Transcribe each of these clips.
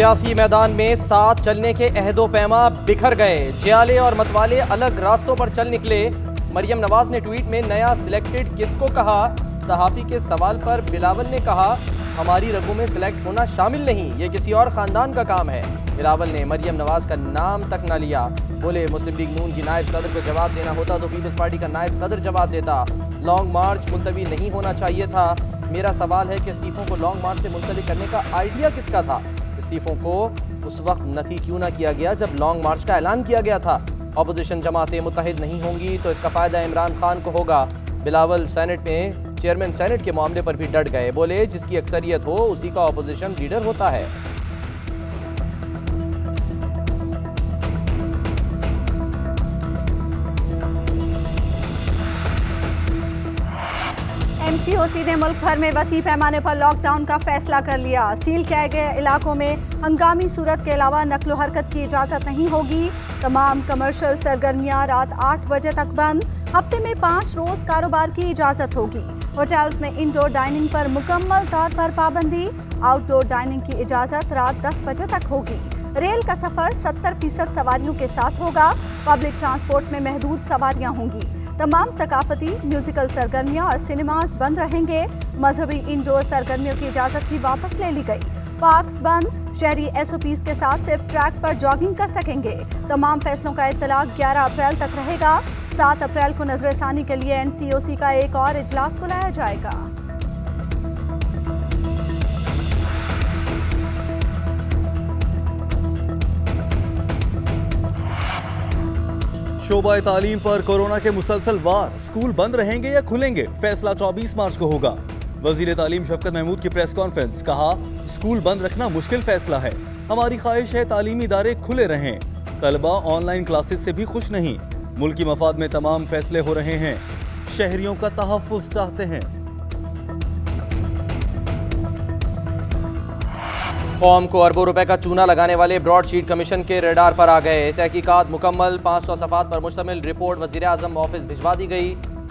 सियासी मैदान में साथ चलने के अहदो पैमा बिखर गए। जियाले और मतवाले अलग रास्तों पर चल निकले। मरियम नवाज ने ट्वीट में नया सिलेक्टेड किसको कहा। सहाफ़ी के सवाल पर बिलावल ने कहा, हमारी रगों में सिलेक्ट होना शामिल नहीं, ये किसी और ख़ानदान का काम है। बिलावल ने मरियम नवाज का नाम तक न लिया। बोले, मुस्लिम लीग नून की नायब सदर को जवाब देना होता तो पीपल्स पार्टी का नायब सदर जवाब देता। लॉन्ग मार्च मुलतवी नहीं होना चाहिए था। मेरा सवाल है कि इस्तीफ़ों को लॉन्ग मार्च से मुलतवी करने का आइडिया किसका था। इस्तीफ़ों को उस वक्त नफी क्यों ना किया गया जब लॉन्ग मार्च का ऐलान किया गया था। अपोजिशन जमातें मुत्तहिद नहीं होंगी तो इसका फ़ायदा इमरान खान को होगा। बिलावल सेनेट में चेयरमैन सेनेट के मामले पर भी डट गए। बोले, जिसकी अक्सरियत हो उसी का अपोजिशन लीडर होता है। MCOC ने मुल्क भर में वसी पैमाने पर लॉकडाउन का फैसला कर लिया। सील किए गए इलाकों में हंगामी सूरत के अलावा नकलो हरकत की इजाज़त नहीं होगी। तमाम कमर्शियल सरगर्मियां रात 8 बजे तक बंद। हफ्ते में 5 रोज कारोबार की इजाज़त होगी। होटल्स में इंडोर डाइनिंग पर मुकम्मल तौर पर पाबंदी। आउटडोर डाइनिंग की इजाज़त रात 10 बजे तक होगी। रेल का सफर 70% सवारियों के साथ होगा। पब्लिक ट्रांसपोर्ट में महदूद सवारियां होंगी। तमाम सकाफती म्यूजिकल सरगर्मियां और सिनेमाज बंद रहेंगे। मजहबी इंडोर सरगर्मियों की इजाज़त भी वापस ले ली गई। पार्क्स बंद। शहरी SOPs के साथ सिर्फ ट्रैक पर जॉगिंग कर सकेंगे। तमाम फैसलों का इत्तलाक 11 अप्रैल तक रहेगा। 7 अप्रैल को नजरसानी के लिए NCOC का एक और इजलास बुलाया जाएगा। शोबा तालीम पर कोरोना के मुसलसल वार। स्कूल बंद रहेंगे या खुलेंगे, फैसला 24 मार्च को होगा। वजीर तालीम शफकत महमूद की प्रेस कॉन्फ्रेंस। कहा, स्कूल बंद रखना मुश्किल फैसला है। हमारी ख्वाहिश है तालीमी इदारे खुले रहें। तलबा ऑनलाइन क्लासेस से भी खुश नहीं। मुल्क की मफाद में तमाम फैसले हो रहे हैं। शहरियों का तहफ़्फ़ुज़ चाहते हैं। कौम को अरबों रुपए का चूना लगाने वाले ब्रॉडशीट कमीशन के रडार पर आ गए। तहकीकात मुकम्मल। 500 सफ़ात पर मुश्तमिल रिपोर्ट वज़ीर आज़म ऑफिस भिजवा दी गई।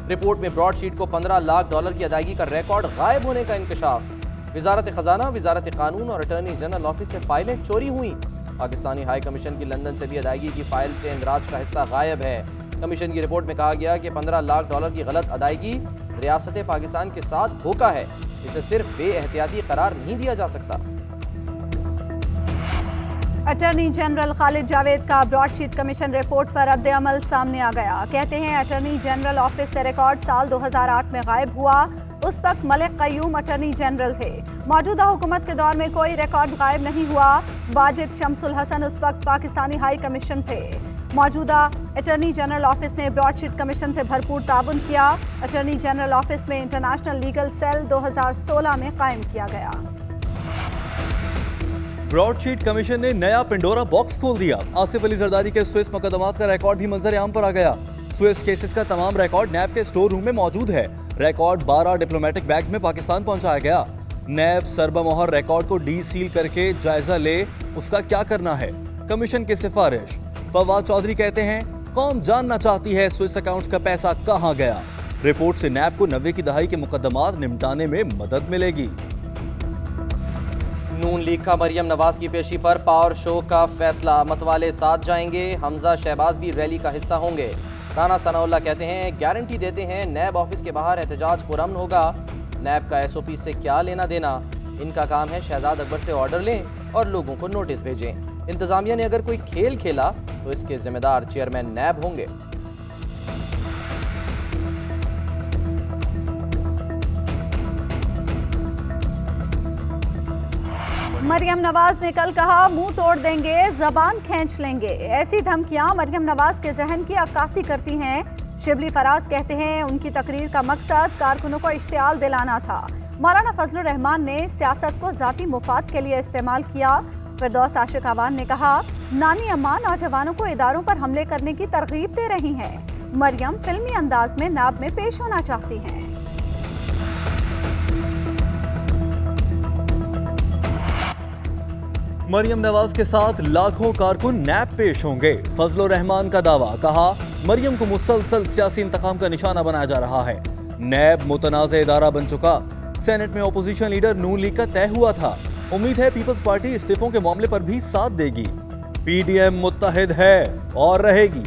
रिपोर्ट में ब्रॉडशीट को $15 लाख की अदायगी का रिकॉर्ड गायब होने का इंकशाफ। वजारत ख़जाना, वजारत कानून और अटॉर्नी जनरल ऑफिस से फाइलें चोरी हुई। पाकिस्तानी हाई कमीशन की लंदन से भी अदायगी की फाइल से इंदराज का हिस्सा गायब है। कमीशन की रिपोर्ट में कहा गया कि $15 लाख की गलत अदायगी रियासत पाकिस्तान के साथ धोखा है। इसे सिर्फ बेएहतियाती करार नहीं दिया जा सकता। अटॉर्नी जनरल खालिद जावेद का ब्रॉडशीट कमीशन रिपोर्ट पर रद्द-ए-अमल सामने आ गया। कहते हैं, अटॉर्नी जनरल ऑफिस से रिकॉर्ड साल 2008 में गायब हुआ। उस वक्त मलिक कयूम अटॉर्नी जनरल थे। मौजूदा हुकूमत के दौर में कोई रिकॉर्ड गायब नहीं हुआ। वाजिद शमसुल हसन उस वक्त पाकिस्तानी हाई कमीशन थे। मौजूदा अटॉर्नी जनरल ऑफिस ने ब्रॉडशीट कमीशन से भरपूर ताउन किया। अटॉर्नी जनरल ऑफिस में इंटरनेशनल लीगल सेल 2016 में कायम किया गया। ब्रॉडशीट कमीशन ने नया पिंडोरा बॉक्स खोल दिया। आसिफ अली जरदारी के स्विस मुकदमात का रिकॉर्ड भी मंजर आम पर आ गया। स्विस केसेस का तमाम रिकॉर्ड नैब के स्टोर रूम में मौजूद है। रिकॉर्ड 12 डिप्लोमेटिक बैग्स में पाकिस्तान पहुंचाया गया। नैब सरबमोहर रिकॉर्ड को डी-सील करके जायजा ले, उसका क्या करना है। कमीशन की सिफारिश। फवाद चौधरी कहते हैं, कौम जानना चाहती है स्विस अकाउंट्स का पैसा कहां गया। रिपोर्ट से नैब को 90 की दहाई के मुकदमात निपटाने में मदद मिलेगी। नून लीग का मरियम नवाज की पेशी पर पावर शो का फैसला। मतवाले साथ जाएंगे। हमजा शहबाज भी रैली का हिस्सा होंगे। राना सनाउल्लाह कहते हैं, गारंटी देते हैं नैब ऑफिस के बाहर एहतजाज पुरअमन होगा। नैब का SOP से क्या लेना देना। इनका काम है शहजाद अकबर से ऑर्डर लें और लोगों को नोटिस भेजें। इंतजामिया ने अगर कोई खेल खेला तो इसके जिम्मेदार चेयरमैन नैब होंगे। मरियम नवाज ने कल कहा, मुंह तोड़ देंगे, जबान खींच लेंगे। ऐसी धमकियां मरियम नवाज के जहन की अक्कासी करती हैं। शिबली फराज कहते हैं, उनकी तकरीर का मकसद कारकुनों को इश्तियाल दिलाना था। मौलाना फजलुर रहमान ने सियासत को जाती मुफाद के लिए इस्तेमाल किया। फिरदौस आशिक अवान ने कहा, नानी अम्मा नौजवानों को इदारों पर हमले करने की तरगीब दे रही हैं। मरियम फिल्मी अंदाज में नाब में पेश होना चाहती हैं। मरियम नवाज के साथ लाखों कारकुन नैब पेश होंगे। फजलुर रहमान का दावा। कहा, मरियम को मुसलसल सियासी इंतकाम का निशाना बनाया जा रहा है। नैब मुतनाज़ इदारा बन चुका। सेनेट में अपोजिशन लीडर नून लीग का तय हुआ था। उम्मीद है पीपल्स पार्टी इस्तीफों के मामले पर भी साथ देगी। पीडीएम मुत्तहिद है और रहेगी।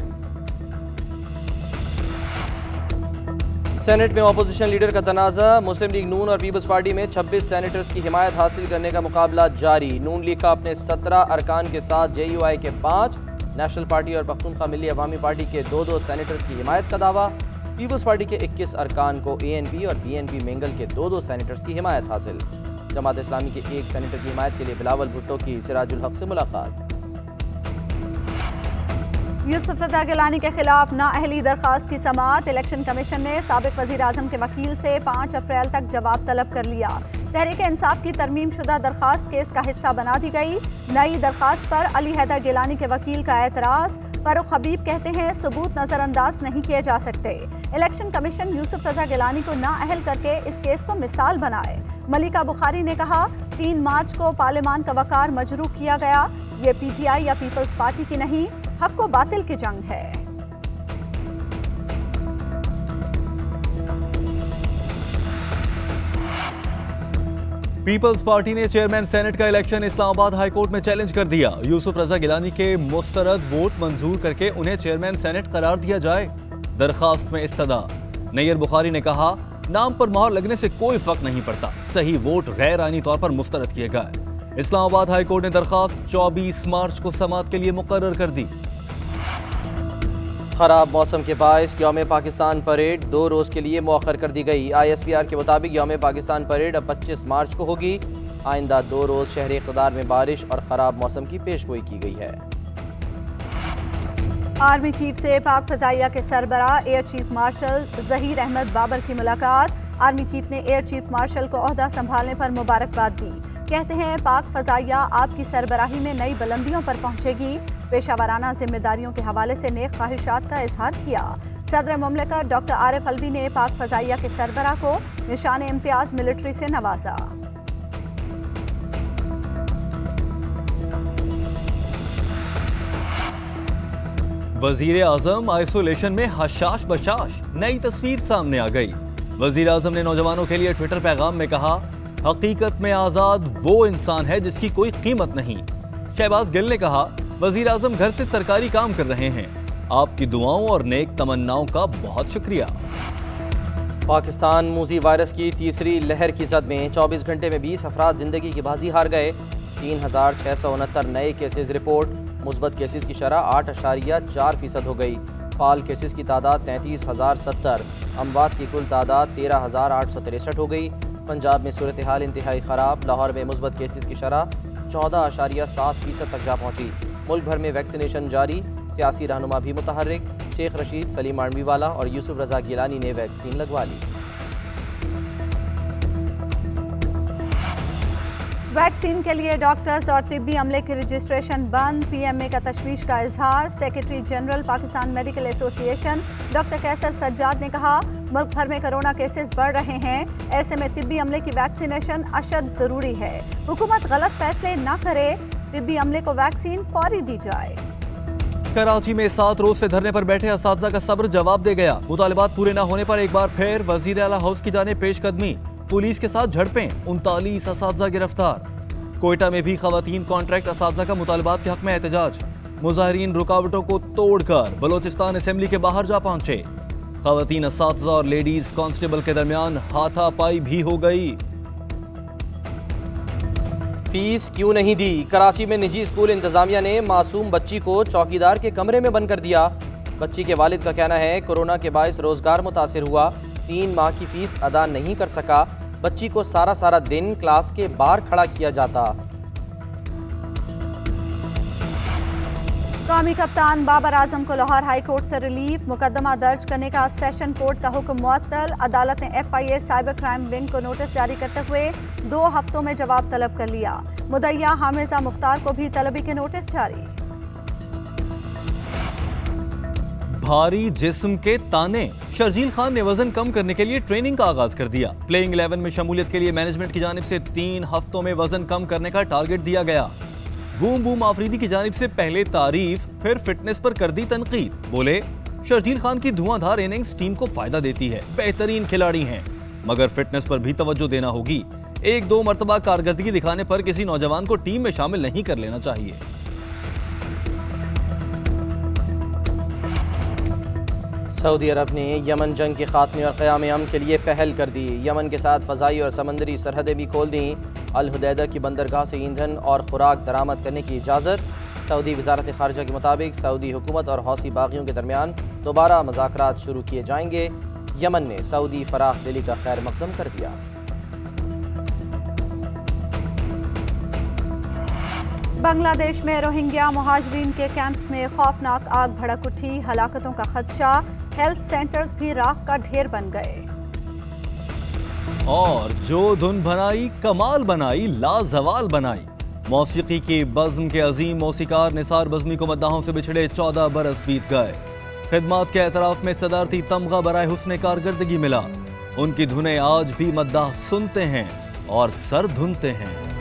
सेनेट में ऑपोजिशन लीडर का तनाज़ा, मुस्लिम लीग नून और पीपल्स पार्टी में 26 सेनेटर्स की हिमायत हासिल करने का मुकाबला जारी। नून लीग का अपने 17 अरकान के साथ JUI के 5, नेशनल पार्टी और पख्तूनख्वा मिली अवामी पार्टी के 2-2 सेनेटर्स की हिमायत का दावा। पीपल्स पार्टी के 21 अरकान को ANP और BNP मेंगल के 2-2 सेनेटर्स की हिमायत हासिल। जमात इस्लामी के 1 सेनेटर की हिमायत के लिए बिलावल भुट्टो की सिराजुल हक से मुलाकात। यूसुफ रजा गिलानी के खिलाफ नाअहली दरखास्त की समाअत। इलेक्शन कमीशन ने साबिक वजीर आजम के वकील से 5 अप्रैल तक जवाब तलब कर लिया। तहरीक इंसाफ की तरमीम शुदा दरखास्त केस का हिस्सा बना दी गई। नई दरखास्त पर अली हैदर गिलानी के वकील का एतराज। फारूक हबीब कहते हैं सबूत नजरअंदाज नहीं किए जा सकते। इलेक्शन कमीशन यूसुफ रजा गिलानी को नाअहल करके इस केस को मिसाल बनाए। मलिका बुखारी ने कहा 3 मार्च को पार्लियामान का वकार मजरू किया गया। ये PTI या पीपल्स पार्टी की नहीं, हक व बातिल की जंग है। पीपल्स पार्टी ने चेयरमैन सेनेट का इलेक्शन इस्लामाबाद हाई कोर्ट में चैलेंज कर दिया। यूसुफ रजा गिलानी के मुस्तरद वोट मंजूर करके उन्हें चेयरमैन सेनेट करार दिया जाए। दरखास्त में इस्तदा। नैयर बुखारी ने कहा नाम पर मोहर लगने से कोई फर्क नहीं पड़ता, सही वोट गैर आईनी तौर पर मुस्तरद किए गए। इस्लामाबाद हाई कोर्ट ने दरखास्त 24 मार्च को समाअत के लिए मुकर्रर कर दी। खराब मौसम के बायस यौम पाकिस्तान परेड 2 रोज़ के लिए मौखर कर दी गई। ISPR के मुताबिक यौम पाकिस्तान परेड अब 25 मार्च को होगी। आइंदा 2 रोज़ शहर इक़्तिदार में बारिश और ख़राब मौसम की पेशगोई की गई है। आर्मी चीफ से पाक फ़ज़ाइया के सरबराह air chief marshal Zaheer Ahmed Babar की मुलाकात। आर्मी चीफ ने एयर चीफ मार्शल को ओहदा संभालने पर मुबारकबाद दी। कहते हैं पाक फ़ज़ाइया आपकी सरबराही में नई बुलंदियों पर पहुंचेगी। पेशावराना जिम्मेदारियों के हवाले से नेक ख्वाहिशात का इजहार किया। सदर मुमलिकत डॉक्टर आरिफ अलवी ने पाक फ़ज़ाइया के सरबराह को निशान इम्तियाज मिलिट्री से नवाजा। वजीर आजम आइसोलेशन में हशाश बशाश, नई तस्वीर सामने आ गई। वजीर आजम ने नौजवानों के लिए ट्विटर पैगाम में कहा हकीकत में आजाद वो इंसान है जिसकी कोई कीमत नहीं। शहबाज गिल ने कहा वजीर आजम घर से सरकारी काम कर रहे हैं, आपकी दुआओं और नेक तमन्नाओं का बहुत शुक्रिया। पाकिस्तान मूजी वायरस की तीसरी लहर की जद में 24 घंटे में 20 अफराद जिंदगी की बाजी हार गए। 3669 नए केसेज रिपोर्ट। मुस्बत केसेस की शरह 8.4% हो गई। फाल केसेस की तादाद 33,070। अमवात की कुल तादाद 13,863 हो गई। पंजाब में सूरत हाल इंतहाई ख़राब। लाहौर में मुस्बत केसेस की शरह 14.7% तक जा पहुँची। मुल्क भर में वैक्सीनेशन जारी। सियासी रहनुमा भी मुतहर्रिक। शेख रशीद, सलीम आर्मीवाला और यूसुफ रजा गिलानी ने वैक्सीन लगवा ली। वैक्सीन के लिए डॉक्टर्स और तिब्बी अमले की रजिस्ट्रेशन बंद। PMA का तशवीश का इजहार। Secretary general Pakistan medical association doctor Qaiser Sajjad ने कहा मुल्क भर में कोरोना केसेस बढ़ रहे हैं, ऐसे में तिब्बी अमले की वैक्सीनेशन अशद जरूरी है। हुकूमत गलत फैसले न करे, तिब्बी अमले को वैक्सीन फौरी दी जाए। कराची में 7 रोज से धरने पर बैठे असातिज़ा का सब्र जवाब दे गया। मुतालिबात पूरे न होने पर एक बार फिर वजीर आला हाउस की जानिब पेशकदमी। पुलिस के साथ झड़पें। 39 असातिज़ा गिरफ्तार। कोयटा में भी खवातीन कॉन्ट्रैक्ट असातिज़ा का मुतालिबात के हक में एहतजाज। मुजाहिरीन रुकावटों को तोड़कर बलोचिस्तान असेंबली के बाहर जा पहुंचे। खवातीन असातिज़ा और लेडीज कांस्टेबल के दरमियान हाथापाई भी हो गई। फीस क्यों नहीं दी? कराची में निजी स्कूल इंतजामिया ने मासूम बच्ची को चौकीदार के कमरे में बंद कर दिया। बच्ची के वालिद का कहना है कोरोना के बायस रोजगार मुतासिर हुआ, 3 माह की फीस अदा नहीं कर सका। बच्ची को सारा दिन क्लास के बाहर खड़ा किया जाता। कौमी कप्तान बाबर आजम को लाहौर हाई कोर्ट से रिलीफ। मुकदमा दर्ज करने का सेशन कोर्ट का हुक्म मुअत्तल। अदालत ने FIA साइबर क्राइम विंग को नोटिस जारी करते हुए 2 हफ्तों में जवाब तलब कर लिया। मुदैया हामिजा मुख्तार को भी तलबी के नोटिस जारी। भारी जिस्म के ताने। शर्जील खान ने वजन कम करने के लिए ट्रेनिंग का आगाज कर दिया। प्लेइंग 11 में शमूलियत के लिए मैनेजमेंट की जानिब से 3 हफ्तों में वजन कम करने का टारगेट दिया गया। बूम बूम आफरीदी की जानिब से पहले तारीफ, फिर फिटनेस पर कर दी तनकीद। बोले शर्जील खान की धुआंधार इनिंग्स टीम को फायदा देती है, बेहतरीन खिलाड़ी हैं, मगर फिटनेस पर भी तवज्जो देना होगी। एक दो मरतबा कारकर्दगी दिखाने पर किसी नौजवान को टीम में शामिल नहीं कर लेना चाहिए। सऊदी अरब ने यमन जंग के खात्मे और क़याम अमन के लिए पहल कर दी। यमन के साथ फ़ज़ाई और समंदरी सरहदें भी खोल दी। अल हुदैदा की बंदरगाह से ईंधन और खुराक दरामद करने की इजाज़त। सऊदी वज़ारत ख़ारिजा के मुताबिक सऊदी हुकूमत और हौसी बागियों के दरमियान दोबारा मुज़ाकरात शुरू किए जाएंगे। यमन ने सऊदी फराख दिली का खैर मकदम कर दिया। बांग्लादेश में रोहिंग्या मुहाजिरीन के कैंप्स में खौफनाक आग भड़क उठी। हलाकतों का खदशा, हेल्थ सेंटर्स भी राख का ढेर बन गए। और जो धुन बनाई कमाल बनाई, लाजवाल बनाई। मौसीकी की बज़्म के अजीम मौसीकार निसार बज़मी को मद्दाहों से बिछड़े 14 बरस बीत गए। खिदमत के एतराफ में सदारती तमगा बराए हुस्ने कारकर्दगी मिला। उनकी धुनें आज भी मद्दाह सुनते हैं और सर धुनते हैं।